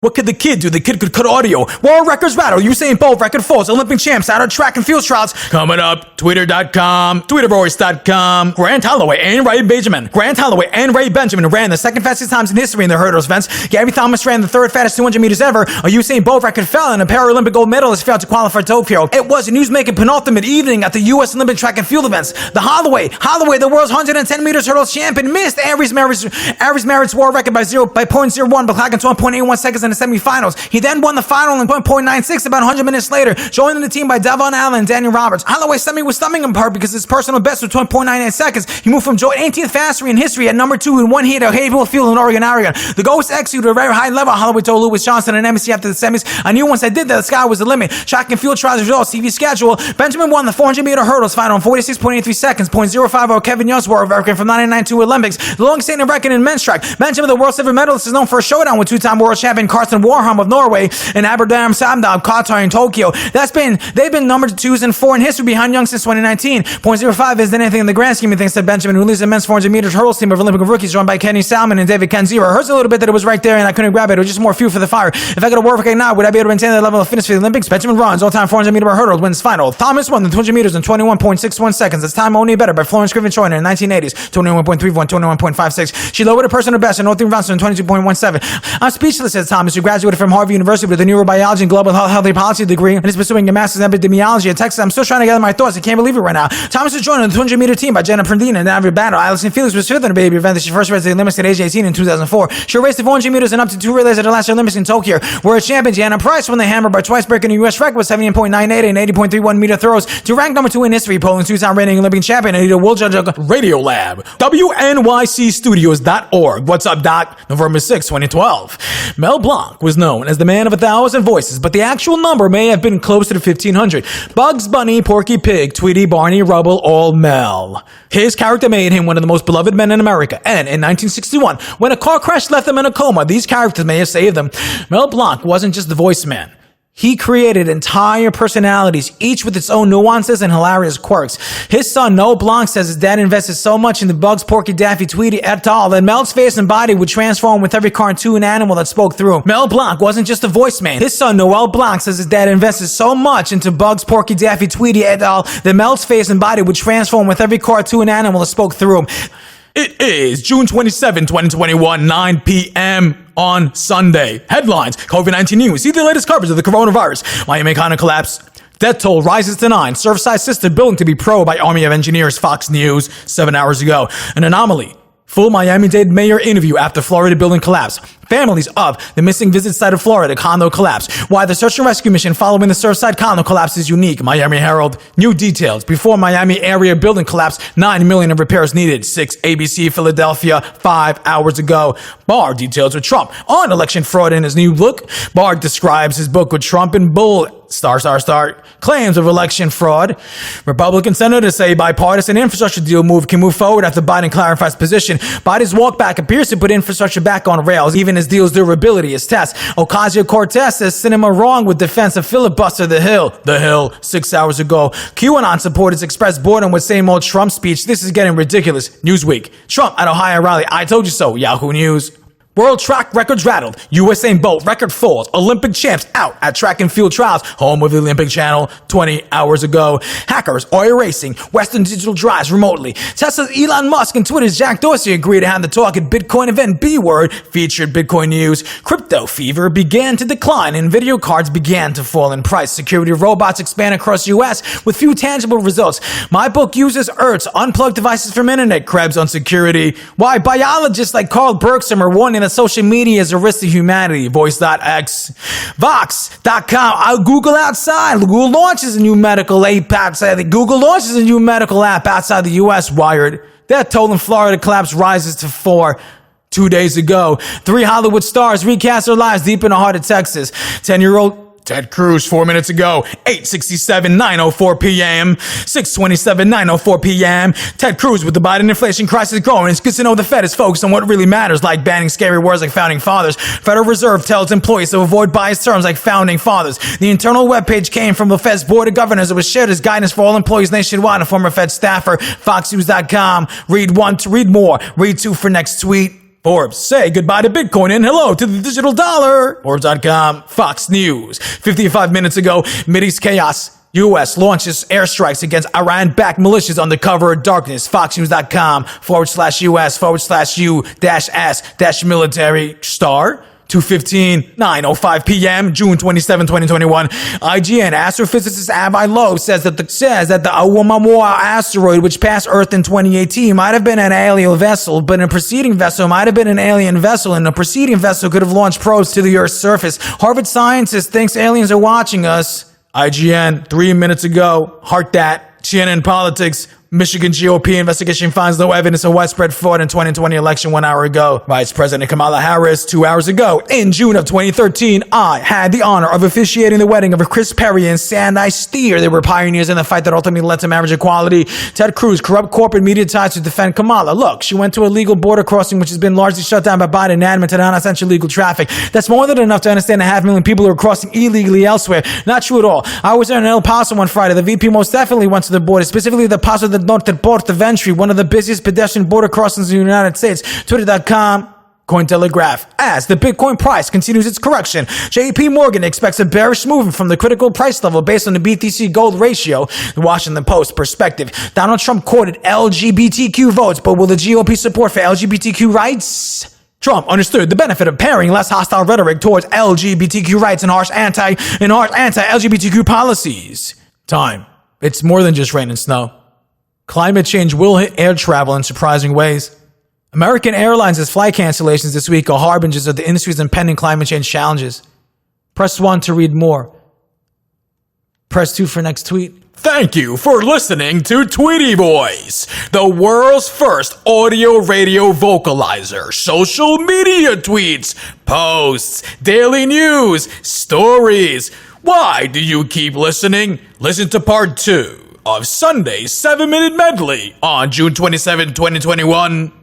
What could the kid do? The kid could cut audio. World records rattle. Usain Bolt record falls. Olympic champs out of track and field trials. Coming up, Twitter.com, TweeterVoice.com. Grant Holloway and Ray Benjamin. Grant Holloway and Ray Benjamin ran the second fastest times in history in the hurdles events. Gary Thomas ran the third fastest 200 meters ever. A Usain Bolt record fell and a Paralympic gold medalist failed to qualify for Tokyo. It was a newsmaking penultimate evening at the U.S. Olympic track and field events. The Holloway, the world's 110 meters hurdles champion, missed Aries Merritt's world record by 0.01, but clocking 12.81 seconds in the semifinals. He then won the final in 0.96 about 100 minutes later, joining the team by Devon Allen and Daniel Roberts. Holloway's semi was stunning in part because his personal best was 12.98 seconds. He moved from joint 18th fastest in history at number 2 in one heat at Heatwave Field in Oregon. The goal was to execute at a very high level, Holloway told Lewis Johnson and NBC after the semis. I knew once I did that, the sky was the limit. Track and field trials results, TV schedule. Benjamin won the 400-meter hurdles final in 46.83 seconds, 0.05 over Kevin Young's world record from 1992 Olympics. The longest standing record in men's track. Benjamin, the world silver medalist, is known for a showdown with two-time world champion Karsten Warholm of Norway and Aberdam Samdal Qatar in Tokyo. They've been number 2s and 4 in history behind Young since 2019. 0.05 isn't anything in the grand scheme of things, said Benjamin, who leads the men's 400 meters hurdles team of Olympic rookies joined by Kenny Salmon and David Kenzira. It hurts a little bit that it was right there and I couldn't grab it. It was just more fuel for the fire. If I could have worked right now, would I be able to maintain that level of fitness for the Olympics? Benjamin runs all-time 400 meter hurdles, wins final. Thomas won the 200 meters in 21.61 seconds. That's time only better by Florence Griffin Joyner in the 1980s. 21.31, 21.56. She lowered her personal best in all 3 rounds in 22.17. I'm speechless, says Thomas, who graduated from Harvard University with a neurobiology and global health policy degree and is pursuing a master's in epidemiology at Texas. I'm still trying to gather my thoughts. I can't believe it right now. Thomas was joined on the 200 meter team by Jenna Prandina and Avril Battle. Alison Felix was 5th in a baby event that she first raced at the Olympics at age 18 in 2004. She raced the 400 meters and up to 2 relays at the last Olympics in Tokyo. World champion Gianna Price won the hammer by twice breaking the U.S. record with 78.98 and 80.31 meter throws to rank number 2 in history, Poland's 2-time reigning Olympic champion Anita Woljudge. Radio Lab, WNYCstudios.org. What's up, Doc? November 6, 2012. Mel Blanc was known as the man of 1,000 voices, but the actual number may have been closer to 1,500. Bugs Bunny, Porky Pig, Tweety, Barney, Rubble, all Mel. His character made him one of the most beloved men in America, and in 1961, when a car crash left him in a coma, these characters may have saved him. Mel Blanc wasn't just the voice man. He created entire personalities, each with its own nuances and hilarious quirks. His son, Noah Blanc, says his dad invested so much in the Bugs, Porky, Daffy, Tweety, et al. That Mel's face and body would transform with every cartoon animal that spoke through him. Mel Blanc wasn't just a voice man. His son, Noel Blanc, says his dad invested so much into Bugs, Porky, Daffy, Tweety, et al. That Mel's face and body would transform with every cartoon animal that spoke through him. It is June 27, 2021, 9 p.m. on Sunday. Headlines, COVID-19 news. See the latest coverage of the coronavirus. Miami economy collapse. Death toll rises to 9. Surfside sister building to be probed by Army of Engineers. Fox News 7 hours ago. An anomaly. Full Miami-Dade mayor interview after Florida building collapse. Families of the missing visit site of Florida condo collapse. Why the search and rescue mission following the Surfside condo collapse is unique. Miami Herald. New details. Before Miami area building collapse, $9 million of repairs needed. 6 ABC Philadelphia 5 hours ago. Barr details with Trump on election fraud in his new book. Barr describes his book with Trump in bold. Claims of election fraud. Republican senators say bipartisan infrastructure deal can move forward after Biden clarifies position. Biden's walk back appears to put infrastructure back on rails, even as deal's durability is test. Ocasio-Cortez says cinema wrong with defense of filibuster The Hill 6 hours ago. QAnon supporters expressed boredom with same old Trump speech. This is getting ridiculous. Newsweek. Trump at Ohio rally. I told you so. Yahoo News. World track records rattled. Usain Bolt record falls. Olympic champs out at track and field trials. Home of the Olympic Channel 20 hours ago. Hackers are erasing Western digital drives remotely. Tesla's Elon Musk and Twitter's Jack Dorsey agreed to have the talk at Bitcoin event B-Word featured Bitcoin news. Crypto fever began to decline and video cards began to fall in price. Security robots expand across the U.S. with few tangible results. My book uses ERTs, unplug devices from internet, Krebs on security. Why biologists like Carl Bergstrom are warning that social media is a risk to humanity. Voice.x. Vox.com. Google outside. Google launches a new medical app outside the U.S. Wired. That toll in Florida collapse rises to 4. 2 days ago. 3 Hollywood stars recast their lives deep in the heart of Texas. 10-year-old Ted Cruz 4 minutes ago, 8:67, 9:04 p.m., 6:27, 9:04 p.m. Ted Cruz with the Biden inflation crisis growing. It's good to know the Fed is focused on what really matters, like banning scary words like founding fathers. Federal Reserve tells employees to avoid biased terms like founding fathers. The internal webpage came from the Fed's Board of Governors. It was shared as guidance for all employees nationwide. A former Fed staffer, FoxNews.com. Read 1 to read more. Read 2 for next tweet. Forbes, say goodbye to Bitcoin and hello to the digital dollar. Forbes.com, Fox News. 55 minutes ago, Mideast chaos. U.S. launches airstrikes against Iran-backed militias under cover of darkness. FoxNews.com /US/U-S-military star. 2:15, 9:05 p.m., June 27, 2021. IGN astrophysicist Avi Loeb says that the Oumuamua asteroid, which passed Earth in 2018, might have been an alien vessel, but a preceding vessel might have been an alien vessel, and a preceding vessel could have launched probes to the Earth's surface. Harvard scientist thinks aliens are watching us. IGN, 3 minutes ago. Heart that. CNN Politics. Michigan GOP investigation finds no evidence of widespread fraud in 2020 election 1 hour ago. Vice President Kamala Harris 2 hours ago. In June of 2013, I had the honor of officiating the wedding of Chris Perry and Sandy Steer. They were pioneers in the fight that ultimately led to marriage equality. Ted Cruz, corrupt corporate media ties to defend Kamala. Look, she went to a legal border crossing which has been largely shut down by Biden and admin to non-essential legal traffic. That's more than enough to understand the 500,000 people who are crossing illegally elsewhere. Not true at all. I was there in El Paso on Friday. The VP most definitely went to the border, specifically the Paso del Norte Port of Entry, one of the busiest pedestrian border crossings in the United States. Twitter.com, Cointelegraph. As the Bitcoin price continues its correction, JP Morgan expects a bearish movement from the critical price level based on the BTC gold ratio. The Washington Post perspective. Donald Trump quoted LGBTQ votes, but will the GOP support for LGBTQ rights? Trump understood the benefit of pairing less hostile rhetoric towards LGBTQ rights and harsh anti-LGBTQ policies. Time. It's more than just rain and snow. Climate change will hit air travel in surprising ways. American Airlines' flight cancellations this week are harbingers of the industry's impending climate change challenges. Press 1 to read more. Press 2 for next tweet. Thank you for listening to Tweety Voice, the world's first audio radio vocalizer, social media tweets, posts, daily news, stories. Why do you keep listening? Listen to part 2 of Sunday 7-Minute Medley on June 27, 2021.